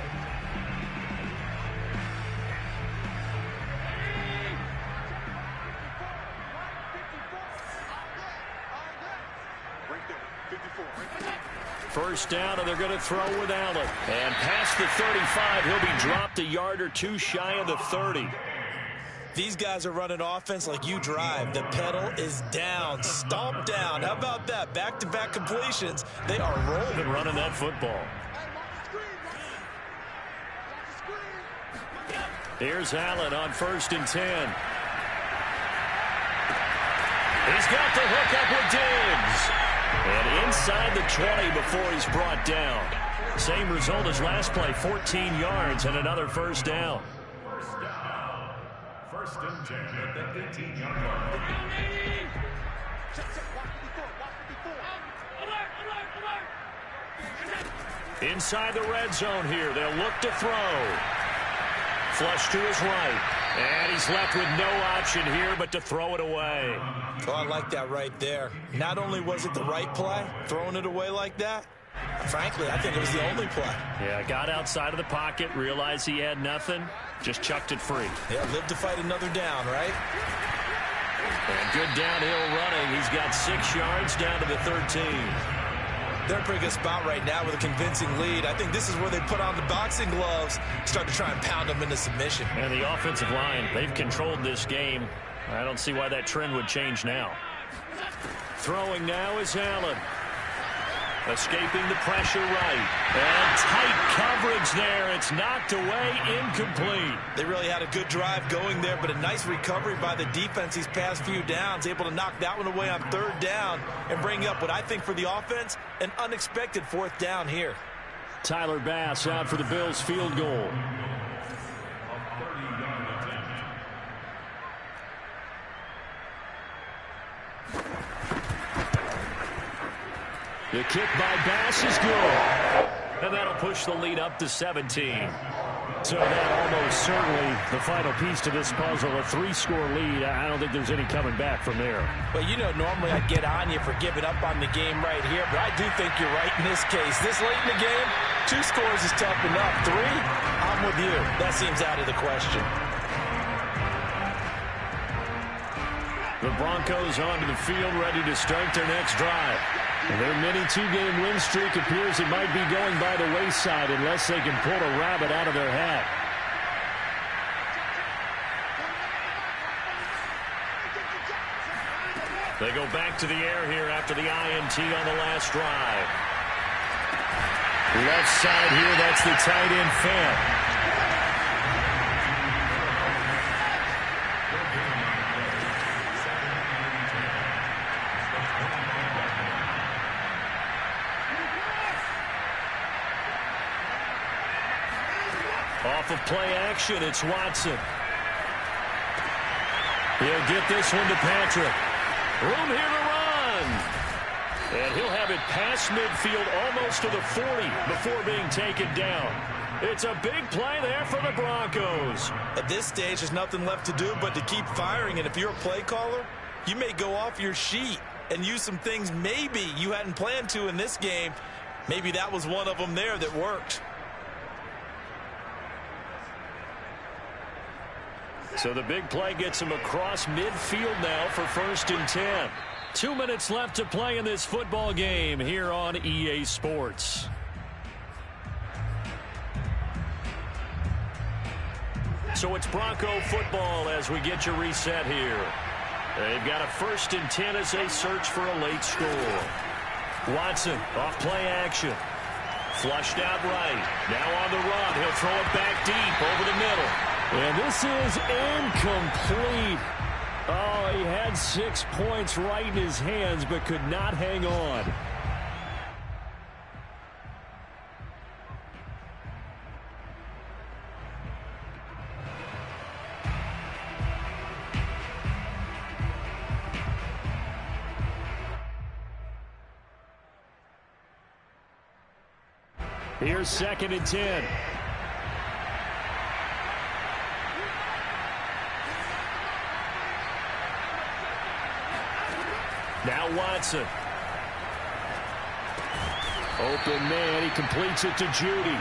First down, and they're going to throw with Allen. And past the 35, he'll be dropped a yard or two shy of the 30. These guys are running offense like you drive. The pedal is down, stomp down. How about that? Back-to-back completions. They are rolling. Been running that football. Here's Allen on 1st and 10. He's got the hook up with Diggs. And inside the 20 before he's brought down. Same result as last play, 14 yards and another first down. First down. 1st and 10 at the 18-yard line. Inside the red zone here, they'll look to throw. Flush to his right. And he's left with no option here but to throw it away. Oh, I like that right there. Not only was it the right play, throwing it away like that, frankly, I think it was the only play. Yeah, got outside of the pocket, realized he had nothing, just chucked it free. Yeah, live to fight another down, right? And good downhill running. He's got 6 yards down to the 13. They're in a pretty good spot right now with a convincing lead. I think this is where they put on the boxing gloves, start to try and pound them into submission. And the offensive line, they've controlled this game. I don't see why that trend would change now. Throwing now is Allen. Escaping the pressure right. And tight coverage there. It's knocked away, incomplete. They really had a good drive going there, but a nice recovery by the defense these past few downs. Able to knock that one away on 3rd down and bring up what I think for the offense, an unexpected 4th down here. Tyler Bass out for the Bills field goal. The kick by Bass is good. And that'll push the lead up to 17. So that almost certainly the final piece to this puzzle, a 3-score lead. I don't think there's any coming back from there. Well, you know, normally I'd get on you for giving up on the game right here, but I do think you're right in this case. This late in the game, 2 scores is tough enough. 3, I'm with you. That seems out of the question. The Broncos onto the field, ready to start their next drive. Their mini 2-game win streak appears it might be going by the wayside unless they can pull a rabbit out of their hat. They go back to the air here after the INT on the last drive. Left side here, that's the tight end Fant. Off of play action, it's Watson. He'll get this one to Patrick. Room here to run. And he'll have it past midfield almost to the 40 before being taken down. It's a big play there for the Broncos. At this stage, there's nothing left to do but to keep firing. And if you're a play caller, you may go off your sheet and use some things maybe you hadn't planned to in this game. Maybe that was one of them there that worked. So the big play gets him across midfield now for 1st and 10. 2 minutes left to play in this football game here on EA Sports. So it's Bronco football as we get you reset here. They've got a 1st and 10 as they search for a late score. Watson off play action. Flushed out right. Now on the run. He'll throw it back deep over the middle. And this is incomplete. Oh, he had 6 points right in his hands, but could not hang on. Here's 2nd and 10. Now Watson. Open man. He completes it to Judy.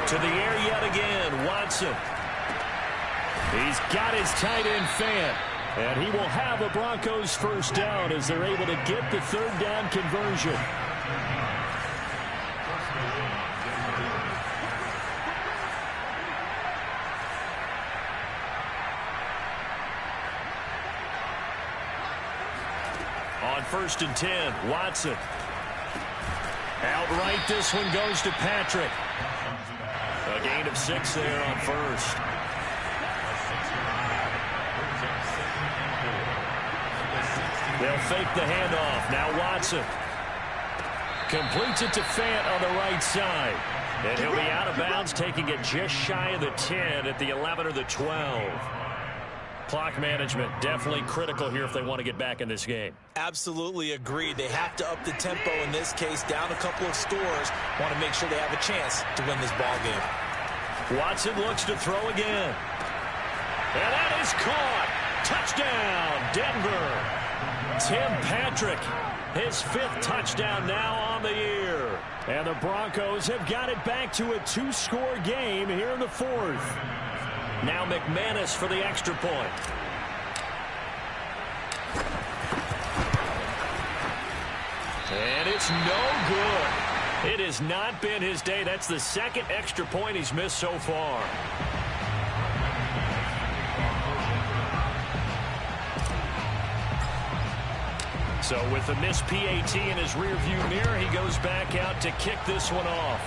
To the air yet again. Watson. He's got his tight end Fant. And he will have a Broncos 1st down as they're able to get the 3rd down conversion. On 1st and 10, Watson. Outright, this one goes to Patrick. A gain of 6 there on 1st. They'll fake the handoff. Now Watson. Completes it to Fant on the right side. And he'll be out of bounds, taking it just shy of the 10 at the 11 or the 12. Clock management definitely critical here if they want to get back in this game. Absolutely agreed. They have to up the tempo in this case, down a couple of scores. Want to make sure they have a chance to win this ball game. Watson looks to throw again. And that is caught. Touchdown, Denver. Tim Patrick, his 5th touchdown now on the year. And the Broncos have got it back to a 2-score game here in the 4th. Now McManus for the extra point. And it's no good. It has not been his day. That's the 2nd extra point he's missed so far. So with the missed PAT in his rearview mirror, he goes back out to kick this one off.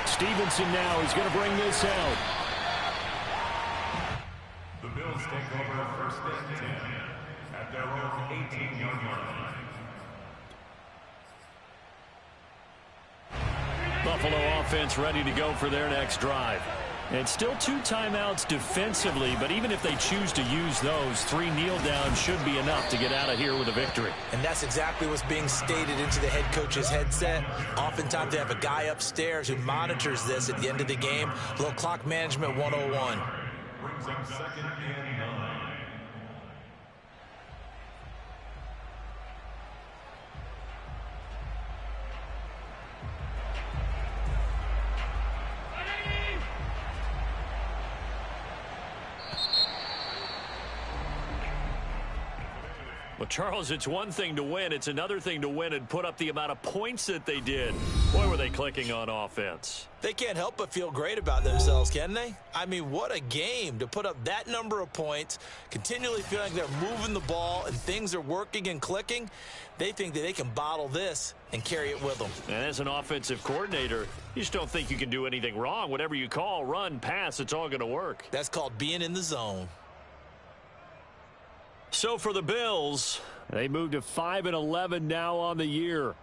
Stevenson now is going to bring this out. The Bills take over first and 10 at their own 18-yard line. Buffalo offense ready to go for their next drive. And still 2 timeouts defensively, but even if they choose to use those, 3 kneel downs should be enough to get out of here with a victory. And that's exactly what's being stated into the head coach's headset. Oftentimes they have a guy upstairs who monitors this at the end of the game. A little clock management 101. Brings them second and 9. Well, Charles, it's one thing to win. It's another thing to win and put up the amount of points that they did. Boy, were they clicking on offense. They can't help but feel great about themselves, can they? I mean, what a game to put up that number of points, continually feeling like they're moving the ball and things are working and clicking. They think that they can bottle this and carry it with them. And as an offensive coordinator, you just don't think you can do anything wrong. Whatever you call, run, pass, it's all going to work. That's called being in the zone. So for the Bills, they move to 5-11 now on the year.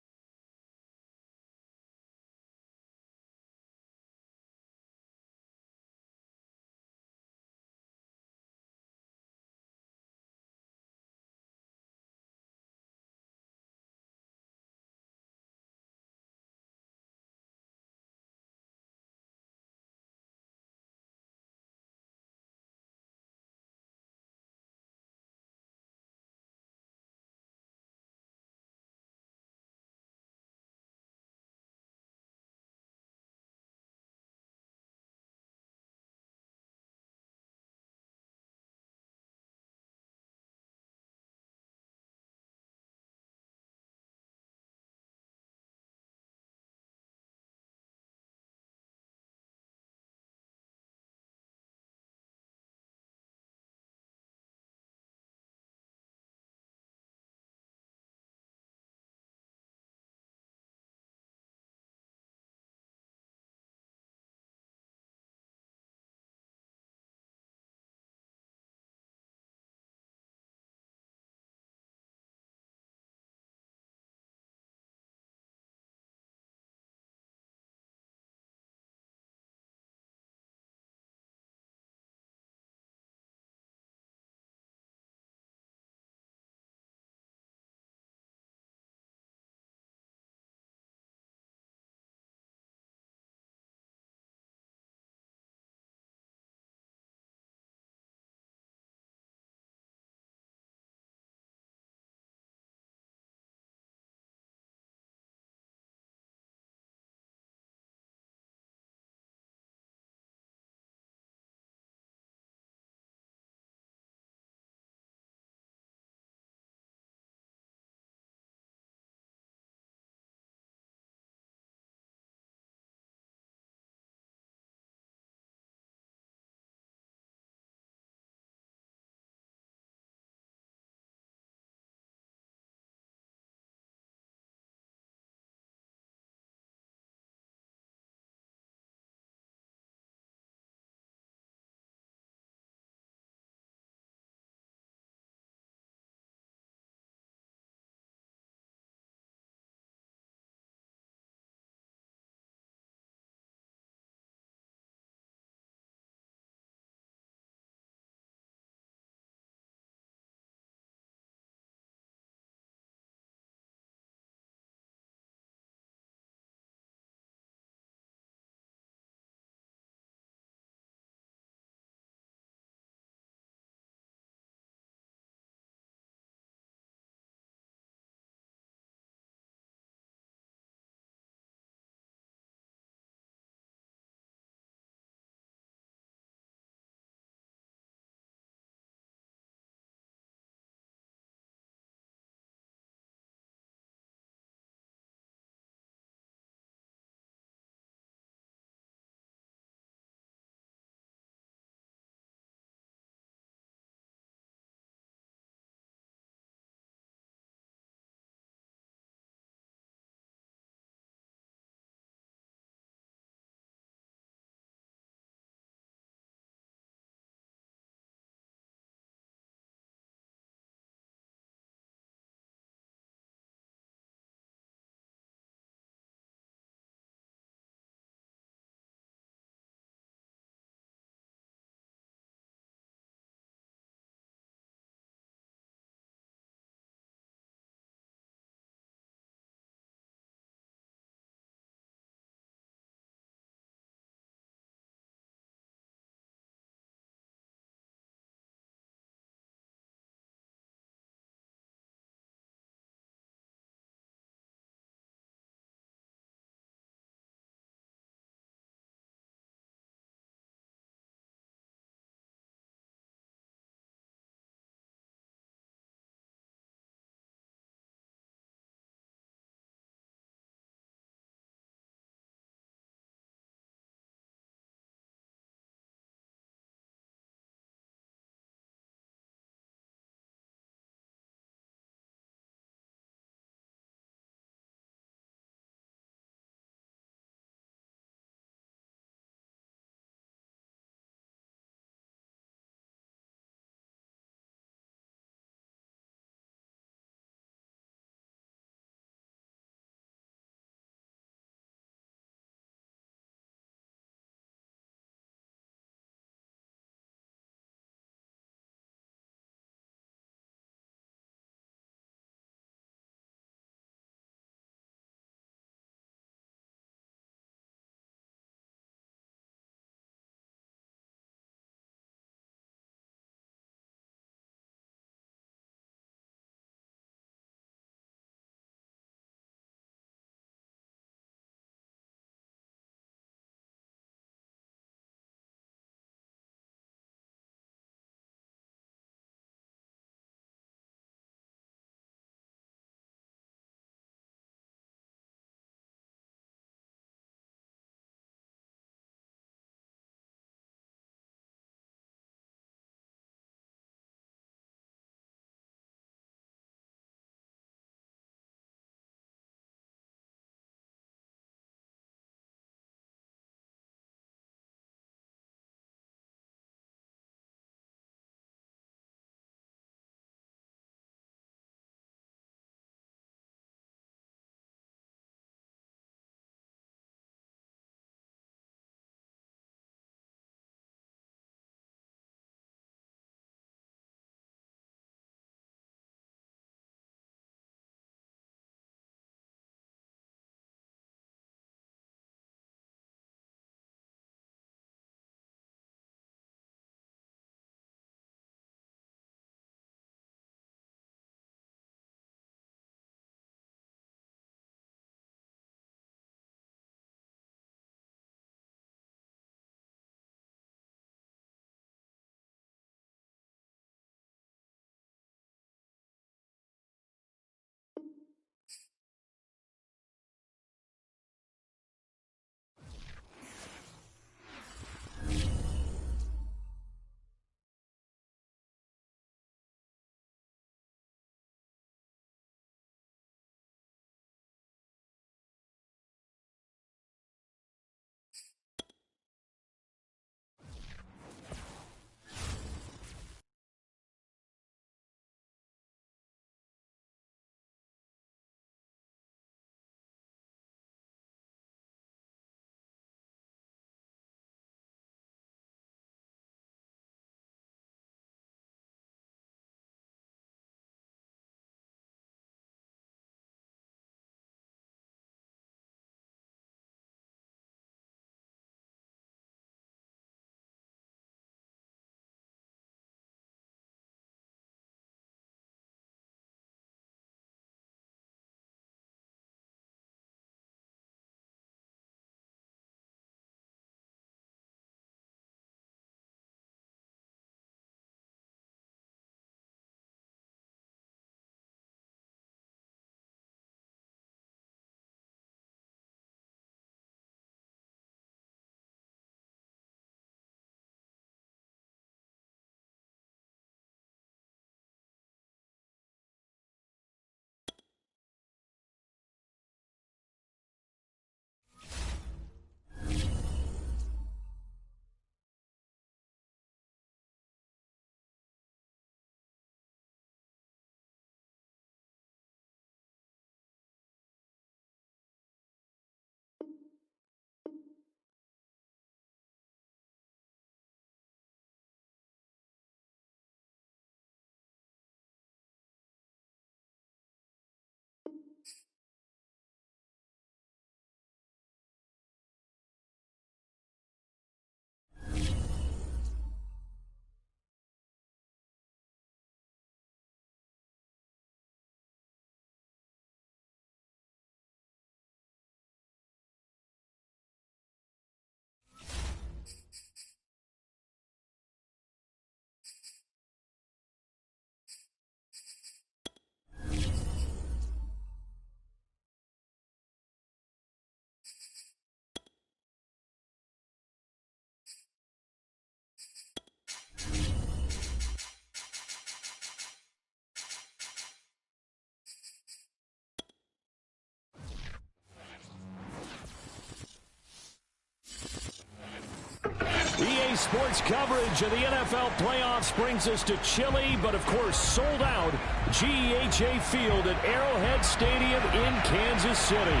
Today's sports coverage of the NFL playoffs brings us to chilly, but of course sold out GEHA Field at Arrowhead Stadium in Kansas City.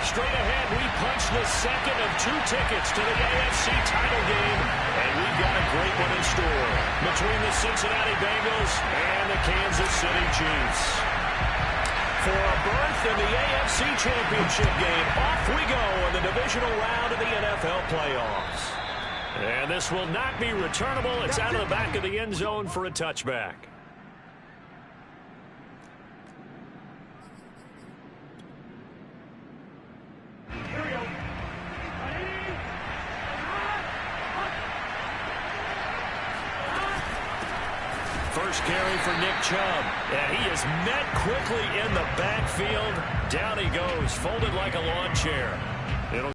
Straight ahead, we punch the second of 2 tickets to the AFC title game, and we've got a great one in store between the Cincinnati Bengals and the Kansas City Chiefs. For a berth in the AFC Championship game, off we go in the divisional round of the NFL playoffs. And this will not be returnable. It's out of the back of the end zone for a touchback. First carry for Nick Chubb. And he is met quickly in the backfield. Down he goes, folded like a lawn chair.